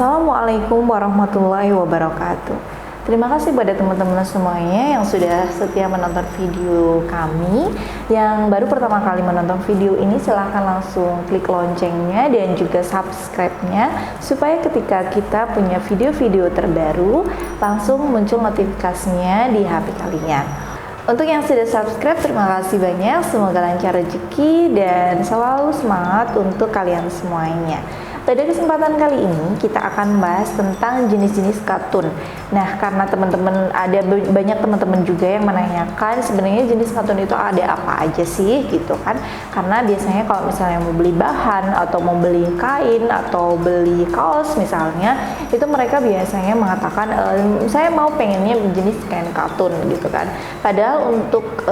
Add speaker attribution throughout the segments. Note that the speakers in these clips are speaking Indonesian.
Speaker 1: Assalamualaikum warahmatullahi wabarakatuh. Terima kasih pada teman-teman semuanya yang sudah setia menonton video kami. Yang baru pertama kali menonton video ini, silahkan langsung klik loncengnya dan juga subscribe-nya, supaya ketika kita punya video-video terbaru langsung muncul notifikasinya di HP kalian. Untuk yang sudah subscribe, terima kasih banyak. Semoga lancar rezeki dan selalu semangat untuk kalian semuanya. Pada kesempatan kali ini kita akan bahas tentang jenis-jenis katun. Nah, karena teman-teman banyak teman-teman juga yang menanyakan sebenarnya jenis katun itu ada apa aja sih gitu kan? Karena biasanya kalau misalnya mau beli bahan atau mau beli kain atau beli kaos misalnya, itu mereka biasanya mengatakan saya mau pengennya jenis kain katun gitu kan. Padahal untuk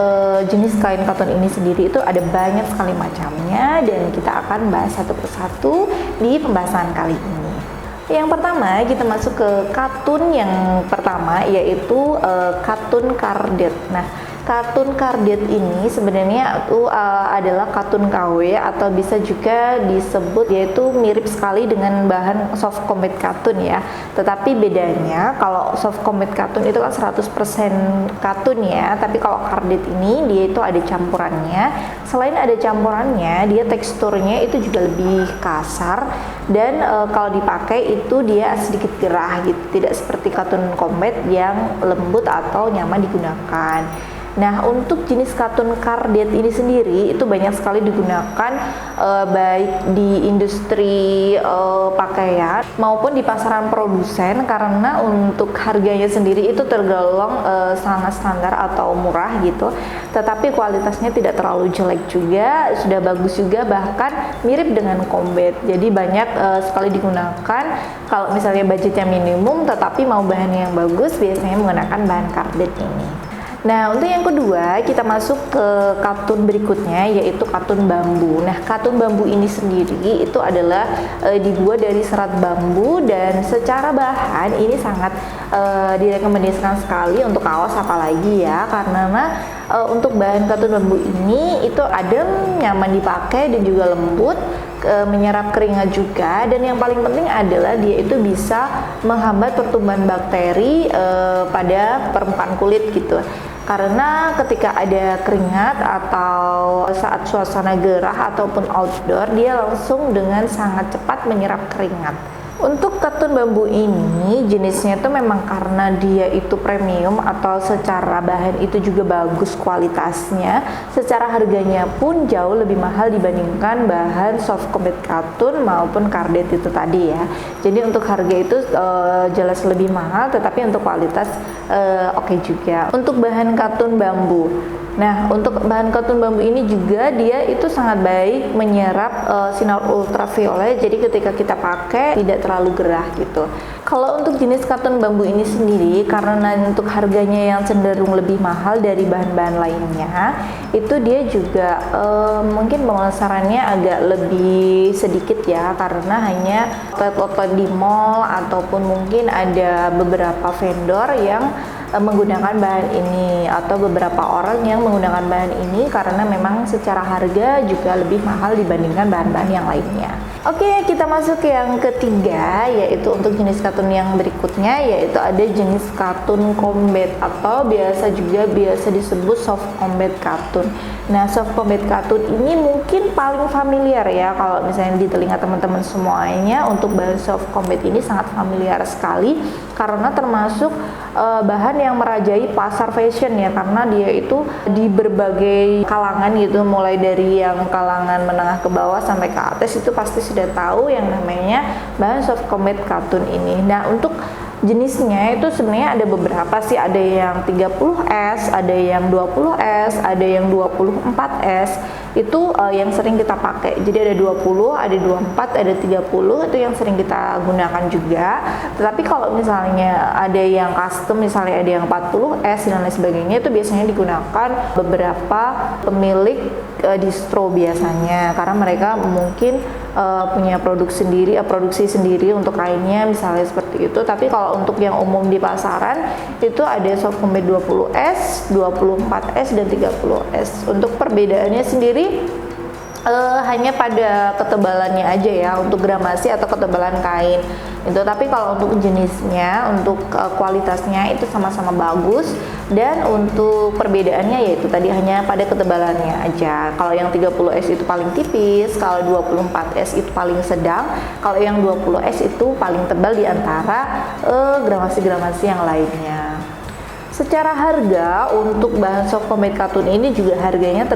Speaker 1: jenis kain katun ini sendiri itu ada banyak sekali macamnya dan kita akan bahas satu persatu di pembahasan kali ini. Yang pertama, kita masuk ke katun yang pertama, yaitu katun kardet. Nah, katun kardet ini sebenarnya adalah katun KW atau bisa juga disebut yaitu mirip sekali dengan bahan soft combat katun ya. Tetapi bedanya kalau soft combat katun itu kan 100% katun ya, tapi kalau kardet ini dia itu ada campurannya. Selain ada campurannya, dia teksturnya itu juga lebih kasar dan kalau dipakai itu dia sedikit gerah gitu, tidak seperti katun combat yang lembut atau nyaman digunakan. Nah, untuk jenis katun kardet ini sendiri itu banyak sekali digunakan baik di industri pakaian maupun di pasaran produsen, karena untuk harganya sendiri itu tergolong sangat standar atau murah gitu, tetapi kualitasnya tidak terlalu jelek juga, sudah bagus juga, bahkan mirip dengan combat. Jadi banyak sekali digunakan kalau misalnya budgetnya minimum tetapi mau bahan yang bagus, biasanya menggunakan bahan kardet ini. Nah, untuk yang kedua kita masuk ke katun berikutnya, yaitu katun bambu. Nah, katun bambu ini sendiri itu adalah dibuat dari serat bambu dan secara bahan ini sangat direkomendasikan sekali untuk kaos apalagi ya, karena untuk bahan katun bambu ini itu adem, nyaman dipakai dan juga lembut, menyerap keringat juga, dan yang paling penting adalah dia itu bisa menghambat pertumbuhan bakteri pada permukaan kulit gitu. Karena ketika ada keringat atau saat suasana gerah ataupun outdoor, dia langsung dengan sangat cepat menyerap keringat. Untuk katun bambu ini jenisnya itu memang karena dia itu premium atau secara bahan itu juga bagus kualitasnya, secara harganya pun jauh lebih mahal dibandingkan bahan soft combat katun maupun kardet itu tadi ya. Jadi untuk harga itu jelas lebih mahal, tetapi untuk kualitas oke juga. Untuk bahan katun bambu, nah, untuk bahan katun bambu ini juga dia itu sangat baik menyerap sinar ultraviolet. Jadi ketika kita pakai tidak terlalu gerah gitu. Kalau untuk jenis katun bambu ini sendiri, karena untuk harganya yang cenderung lebih mahal dari bahan-bahan lainnya, itu dia juga mungkin pemasarannya agak lebih sedikit ya, karena hanya outlet di mall ataupun mungkin ada beberapa vendor yang menggunakan bahan ini atau beberapa orang yang menggunakan bahan ini karena memang secara harga juga lebih mahal dibandingkan bahan-bahan yang lainnya. Oke, kita masuk ke yang ketiga, yaitu untuk jenis katun yang berikutnya, yaitu ada jenis katun combat atau biasa disebut soft combat katun. Nah, soft combat katun ini mungkin paling familiar ya kalau misalnya di telinga teman-teman semuanya. Untuk bahan soft combat ini sangat familiar sekali karena termasuk bahan yang merajai pasar fashion ya, karena dia itu di berbagai kalangan gitu, mulai dari yang kalangan menengah ke bawah sampai ke atas itu pasti sudah tahu yang namanya bahan soft combat katun ini. Nah, untuk jenisnya itu sebenarnya ada beberapa sih, ada yang 30S, ada yang 20S, ada yang 24S. Itu yang sering kita pakai. Jadi ada 20, ada 24, ada 30, itu yang sering kita gunakan juga. Tetapi kalau misalnya ada yang custom, misalnya ada yang 40S dan lain sebagainya, itu biasanya digunakan beberapa pemilik distro biasanya, karena mereka mungkin punya produksi sendiri untuk kainnya misalnya seperti itu. Tapi kalau untuk yang umum di pasaran itu ada soft combat 20S, 24S dan 30S. Untuk perbedaannya sendiri hanya pada ketebalannya aja ya, untuk gramasi atau ketebalan kain itu. Tapi kalau untuk jenisnya, untuk kualitasnya itu sama-sama bagus, dan untuk perbedaannya yaitu tadi hanya pada ketebalannya aja. Kalau yang 30S itu paling tipis, kalau 24S itu paling sedang, kalau yang 20S itu paling tebal di antara gramasi-gramasi yang lainnya. Secara harga untuk bahan soft combat katun ini juga harganya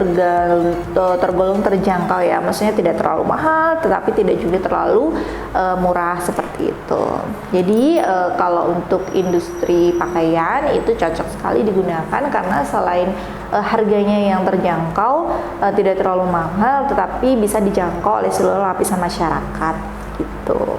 Speaker 1: tergolong terjangkau ya, maksudnya tidak terlalu mahal tetapi tidak juga terlalu murah seperti itu. Jadi kalau untuk industri pakaian itu cocok sekali digunakan karena selain harganya yang terjangkau, tidak terlalu mahal tetapi bisa dijangkau oleh seluruh lapisan masyarakat gitu.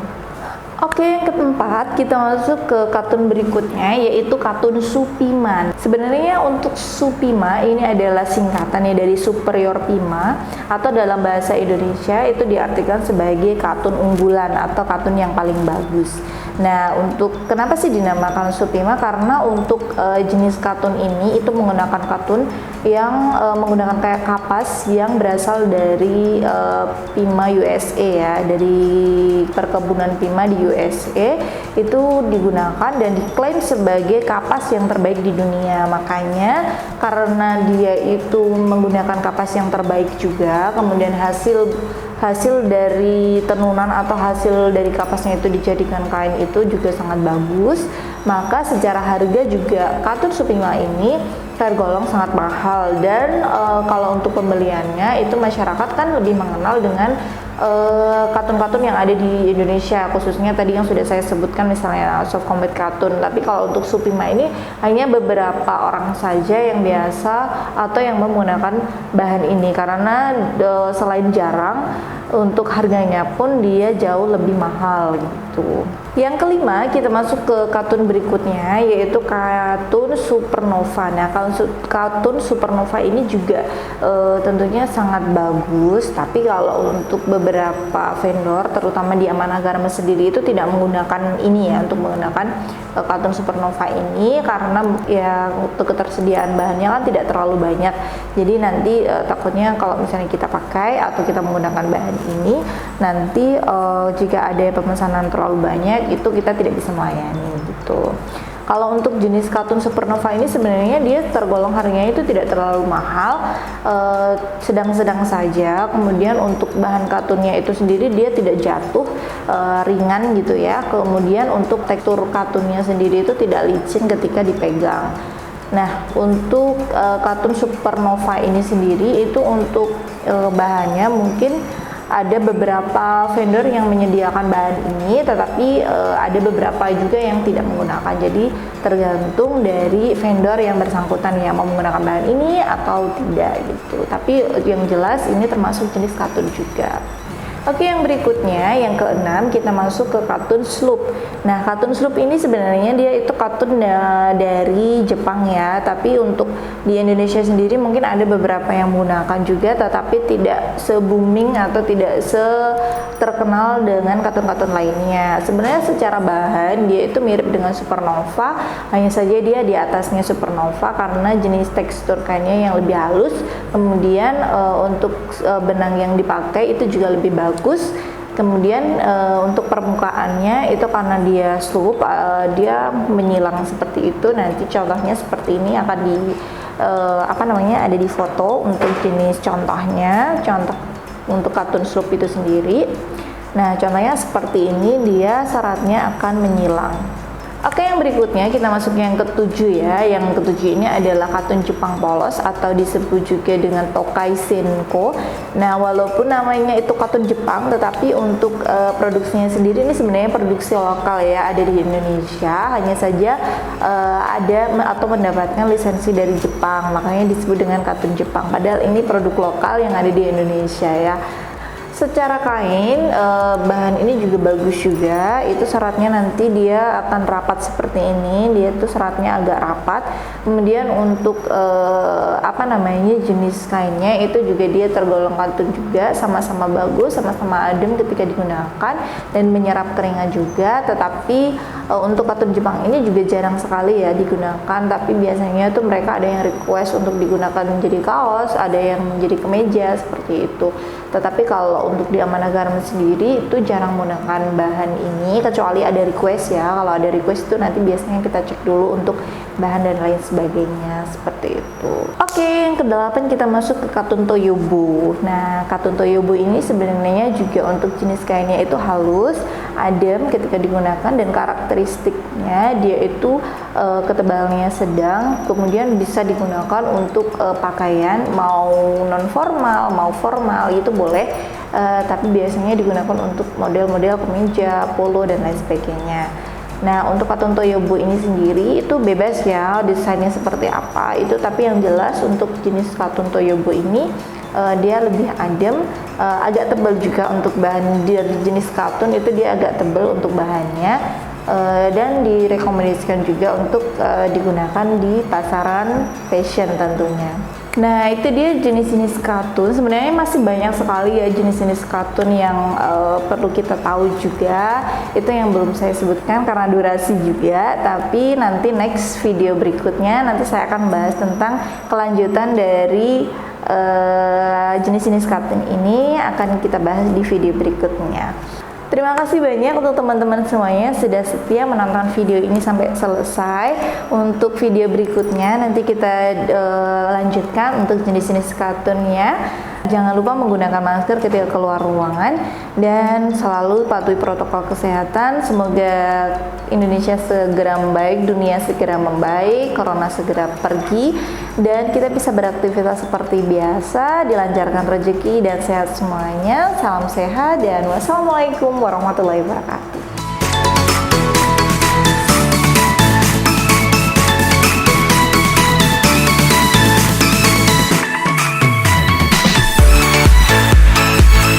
Speaker 1: Oke, yang keempat kita masuk ke katun berikutnya yaitu katun Supima. Sebenarnya untuk Supima ini adalah singkatannya dari Superior Pima, atau dalam bahasa Indonesia itu diartikan sebagai katun unggulan atau katun yang paling bagus. Nah, untuk kenapa sih dinamakan Supima? Karena untuk jenis katun ini itu menggunakan katun yang menggunakan kayak kapas yang berasal dari Pima USA ya, dari perkebunan Pima di USA itu digunakan dan diklaim sebagai kapas yang terbaik di dunia. Makanya karena dia itu menggunakan kapas yang terbaik juga, kemudian hasil dari tenunan atau hasil dari kapasnya itu dijadikan kain itu juga sangat bagus, maka secara harga juga katun Supima ini tergolong sangat mahal. Dan kalau untuk pembeliannya itu masyarakat kan lebih mengenal dengan katun-katun yang ada di Indonesia, khususnya tadi yang sudah saya sebutkan misalnya soft combat katun. Tapi kalau untuk Supima ini hanya beberapa orang saja yang biasa atau yang menggunakan bahan ini, karena selain jarang, untuk harganya pun dia jauh lebih mahal gitu. Yang kelima kita masuk ke katun berikutnya yaitu katun Supernova. Nah, katun Supernova ini juga tentunya sangat bagus, tapi kalau untuk beberapa vendor terutama di Amanah Garment sendiri itu tidak menggunakan ini ya, untuk menggunakan katun Supernova ini karena ya untuk ketersediaan bahannya kan tidak terlalu banyak. Jadi nanti takutnya kalau misalnya kita pakai atau kita menggunakan bahan ini, nanti jika ada pemesanan terlalu banyak itu kita tidak bisa melayani gitu. Kalau untuk jenis katun Supernova ini sebenarnya dia tergolong harganya itu tidak terlalu mahal, sedang-sedang saja. Kemudian untuk bahan katunnya itu sendiri dia tidak jatuh, ringan gitu ya. Kemudian untuk tekstur katunnya sendiri itu tidak licin ketika dipegang. Nah, untuk katun Supernova ini sendiri itu untuk bahannya mungkin ada beberapa vendor yang menyediakan bahan ini, tetapi ada beberapa juga yang tidak menggunakan. Jadi tergantung dari vendor yang bersangkutan yang mau menggunakan bahan ini atau tidak gitu. Tapi yang jelas ini termasuk jenis katun juga. Oke, yang berikutnya, yang keenam, kita masuk ke katun Sloop. Nah, katun Sloop ini sebenarnya dia itu katun dari Jepang ya, tapi untuk di Indonesia sendiri mungkin ada beberapa yang menggunakan juga, tetapi tidak se-booming atau tidak terkenal dengan katun-katun lainnya. Sebenarnya secara bahan dia itu mirip dengan Supernova, hanya saja dia di atasnya Supernova karena jenis tekstur kainnya yang lebih halus. Kemudian untuk benang yang dipakai itu juga lebih bagus. Kemudian untuk permukaannya itu karena dia sloop, dia menyilang seperti itu. Nanti contohnya seperti ini akan di ada di foto untuk jenis contohnya, contoh untuk katun sloop itu sendiri. Nah, contohnya seperti ini, dia seratnya akan menyilang. Oke, yang berikutnya kita masuk yang ketujuh ya. Yang ketujuh ini adalah katun Jepang polos atau disebut juga dengan Tokai Senko. Nah, walaupun namanya itu katun Jepang, tetapi untuk produksinya sendiri ini sebenarnya produksi lokal ya, ada di Indonesia. Hanya saja ada atau mendapatkan lisensi dari Jepang, makanya disebut dengan katun Jepang. Padahal ini produk lokal yang ada di Indonesia ya. Secara kain, bahan ini juga bagus juga. Itu seratnya nanti dia akan rapat seperti ini. Dia tuh seratnya agak rapat. Kemudian untuk jenis kainnya itu juga dia tergolong katun juga, sama-sama bagus, sama-sama adem ketika digunakan dan menyerap keringat juga. Tetapi untuk katun Jepang ini juga jarang sekali ya digunakan, tapi biasanya tuh mereka ada yang request untuk digunakan menjadi kaos, ada yang menjadi kemeja seperti itu. Tetapi kalau untuk di Amanah Garment sendiri itu jarang menggunakan bahan ini, kecuali ada request ya. Kalau ada request itu nanti biasanya kita cek dulu untuk bahan dan lain sebagainya seperti itu. Oke, yang ke-8 kita masuk ke katun Toyobo. Nah, katun Toyobo ini sebenarnya juga untuk jenis kainnya itu halus, adem ketika digunakan, dan karakteristiknya dia itu ketebalannya sedang, kemudian bisa digunakan untuk pakaian mau non formal mau formal itu boleh, tapi biasanya digunakan untuk model-model kemeja, polo dan lain sebagainya. Nah, untuk katun Toyobo ini sendiri itu bebas ya desainnya seperti apa itu, tapi yang jelas untuk jenis katun Toyobo ini dia lebih adem, agak tebal juga untuk bahan. Dari jenis katun itu dia agak tebal untuk bahannya, dan direkomendasikan juga untuk digunakan di pasaran fashion tentunya. Nah, itu dia jenis-jenis katun. Sebenarnya masih banyak sekali ya jenis-jenis katun yang perlu kita tahu juga. Itu yang belum saya sebutkan karena durasi juga. Tapi nanti next video berikutnya nanti saya akan bahas tentang kelanjutan dari jenis-jenis katun ini, akan kita bahas di video berikutnya. Terima kasih banyak untuk teman-teman semuanya sudah setia menonton video ini sampai selesai. Untuk video berikutnya nanti kita lanjutkan untuk jenis-jenis katunnya. Jangan lupa menggunakan masker ketika keluar ruangan dan selalu patuhi protokol kesehatan. Semoga Indonesia segera membaik, dunia segera membaik, corona segera pergi, dan kita bisa beraktivitas seperti biasa, dilancarkan rezeki dan sehat semuanya. Salam sehat dan wassalamualaikum warahmatullahi wabarakatuh.